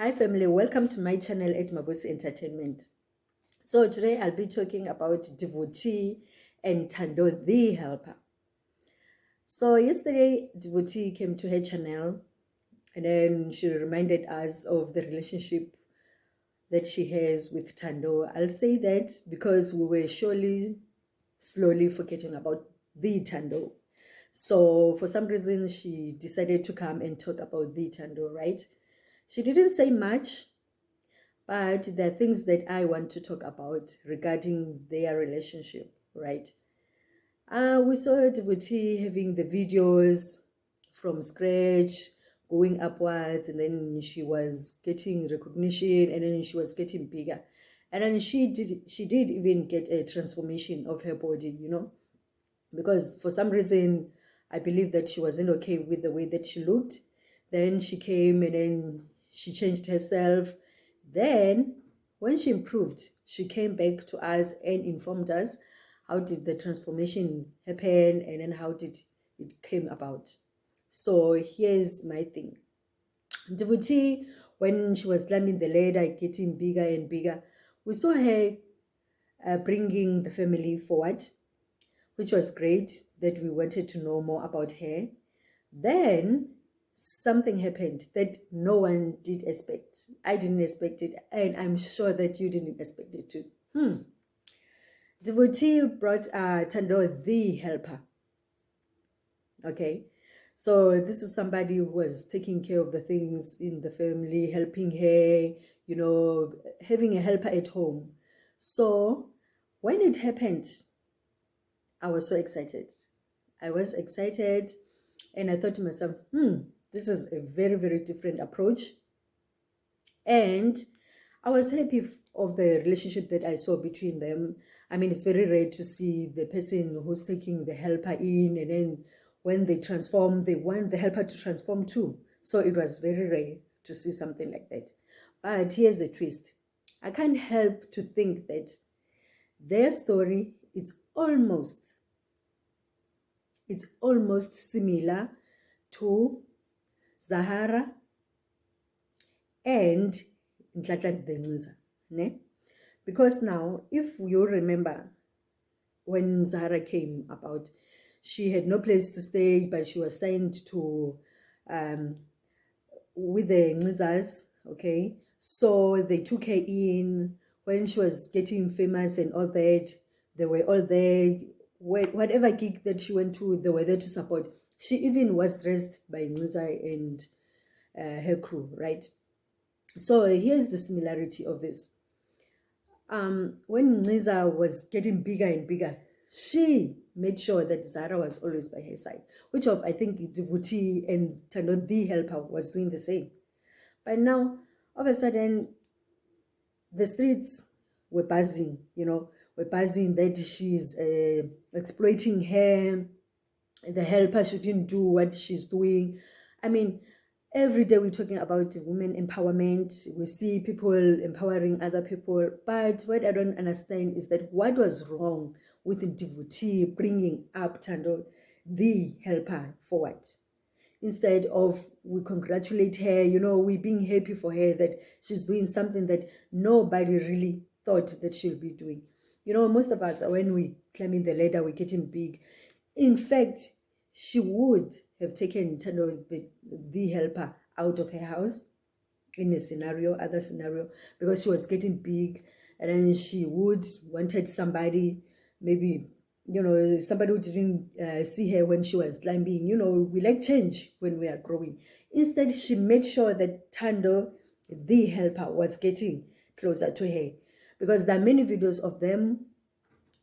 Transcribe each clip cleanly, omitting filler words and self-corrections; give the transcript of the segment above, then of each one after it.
Hi family, welcome to my channel at Mabusi Entertainment. So today I'll be talking about Ndivhu T and Thando the helper. So yesterday Ndivhu T came to her channel and then she reminded us of the relationship that she has with Thando. I'll say that because we were slowly forgetting about the Thando. So for some reason she decided to come and talk about the Thando, right? She didn't say much, but there are things that I want to talk about regarding their relationship, right? We saw Ndivhu T having the videos from scratch, going upwards, and then she was getting recognition, and then she was getting bigger. And then she did even get a transformation of her body, because for some reason, I believe that she wasn't okay with the way that she looked. Then she came and then she changed herself. Then, when she improved, she came back to us and informed us how did the transformation happen and then how did it came about. So here's my thing. Ndivhu T, when she was climbing the ladder, getting bigger and bigger, we saw her bringing the family forward, which was great that we wanted to know more about her. Then something happened that no one did expect. I didn't expect it, and I'm sure that you didn't expect it too. Ndivhu T brought Thando the helper. Okay, so this is somebody who was taking care of the things in the family, helping her, having a helper at home. So when it happened, I was so excited. I was excited and I thought to myself, this is a very, very different approach. And I was happy of the relationship that I saw between them. I mean, it's very rare to see the person who's taking the helper in, and then when they transform, they want the helper to transform too. So it was very rare to see something like that. But here's the twist. I can't help to think that their story is almost similar to Zahara and Ndivhu ne? Because now, if you remember, when Zahara came about, she had no place to stay, but she was signed to with the Ngizas, okay? So they took her in when she was getting famous and all that. They were all there. Whatever gig that she went to, they were there to support. She even was dressed by Ngiza and her crew, right? So here's the similarity of this. When Ngiza was getting bigger and bigger, she made sure that Zara was always by her side, which I think Ndivhu T and Thando the helper was doing the same. But now, all of a sudden, the streets were buzzing, were buzzing that she's exploiting her, the helper shouldn't do what she's doing. I mean, every day we're talking about women empowerment. We see people empowering other people. But what I don't understand is that what was wrong with Ndivhu T bringing up Thando, the helper, forward? Instead of we congratulate her, we being happy for her that she's doing something that nobody really thought that she'll be doing. Most of us, when we climbing the ladder, we're getting big. In fact, she would have taken Thando, the helper, out of her house in other scenario, because she was getting big, and then she would wanted somebody, maybe, somebody who didn't see her when she was climbing. We like change when we are growing. Instead, she made sure that Thando, the helper, was getting closer to her, because there are many videos of them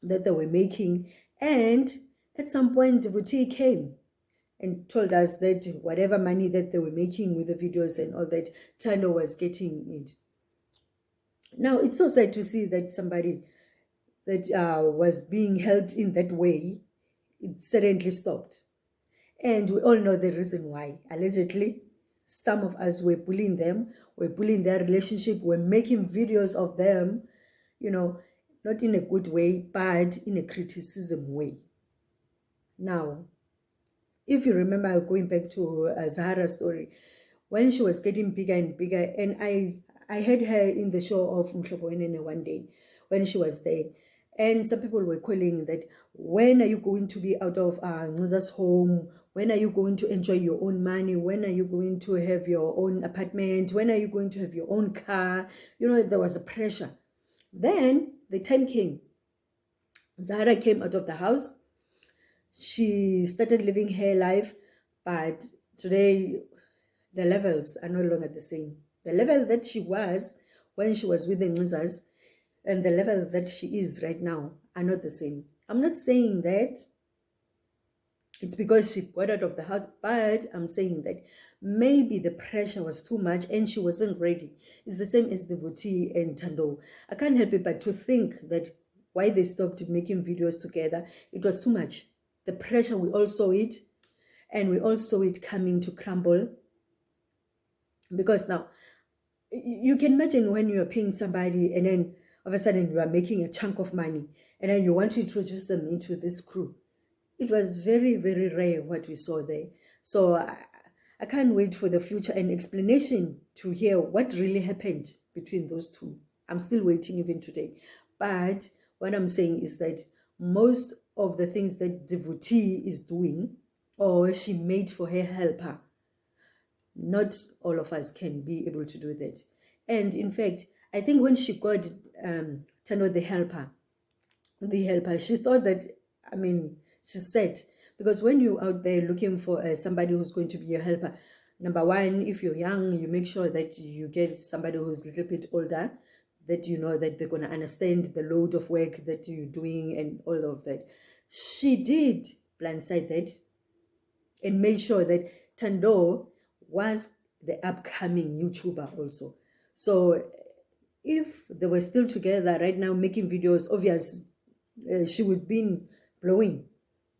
that they were making, and at some point Ndivhu T came and told us that whatever money that they were making with the videos and all that, Thando was getting it. Now, it's so sad to see that somebody that was being helped in that way, it suddenly stopped. And we all know the reason why. Allegedly, some of us were bullying them, were bullying their relationship, were making videos of them, not in a good way, but in a criticism way. Now, if you remember, going back to Zahara's story, when she was getting bigger and bigger, and I had her in the show of Mhlobo Wenene one day when she was there. And some people were calling that, when are you going to be out of Nza's home? When are you going to enjoy your own money? When are you going to have your own apartment? When are you going to have your own car? You know, there was a pressure. Then the time came. Zara came out of the house. She started living her life, but today the levels are no longer the same. The level that she was when she was with the Nzas and the level that she is right now are not the same. I'm not saying that it's because she got out of the house, but I'm saying that maybe the pressure was too much and she wasn't ready. It's the same as Ndivhu T and Thando. I can't help it but to think that why they stopped making videos together, it was too much. The pressure, we all saw it, and we all saw it coming to crumble. Because now, you can imagine when you are paying somebody and then all of a sudden you are making a chunk of money and then you want to introduce them into this crew. It was very, very rare what we saw there. So I can't wait for the future and explanation to hear what really happened between those two. I'm still waiting even today. But what I'm saying is that most of the things that Ndivhu T is doing, or she made for her helper, not all of us can be able to do that. And in fact, I think when she got Thando the helper, she thought that, I mean, she said, because when you're out there looking for somebody who's going to be your helper, number one, if you're young, you make sure that you get somebody who's a little bit older, that you know that they're going to understand the load of work that you're doing and all of that. She did blindside that and made sure that Thando was the upcoming YouTuber also. So if they were still together right now making videos, obviously she would be blowing,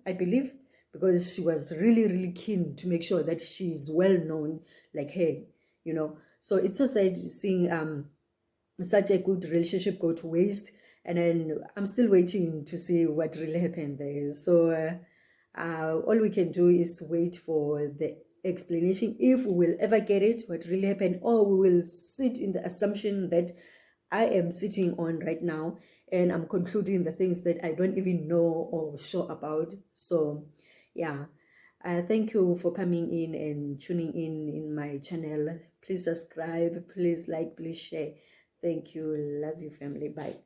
I believe, because she was really, really keen to make sure that she's well known like her, you know. So it's so sad seeing such a good relationship go to waste, and then I'm still waiting to see what really happened there. So all we can do is to wait for the explanation, if we will ever get it, what really happened, or we will sit in the assumption that I am sitting on right now, and I'm concluding the things that I don't even know or sure about. So yeah, thank you for coming in and tuning in my channel. Please subscribe, please like, please share. Thank you. Love you, family. Bye.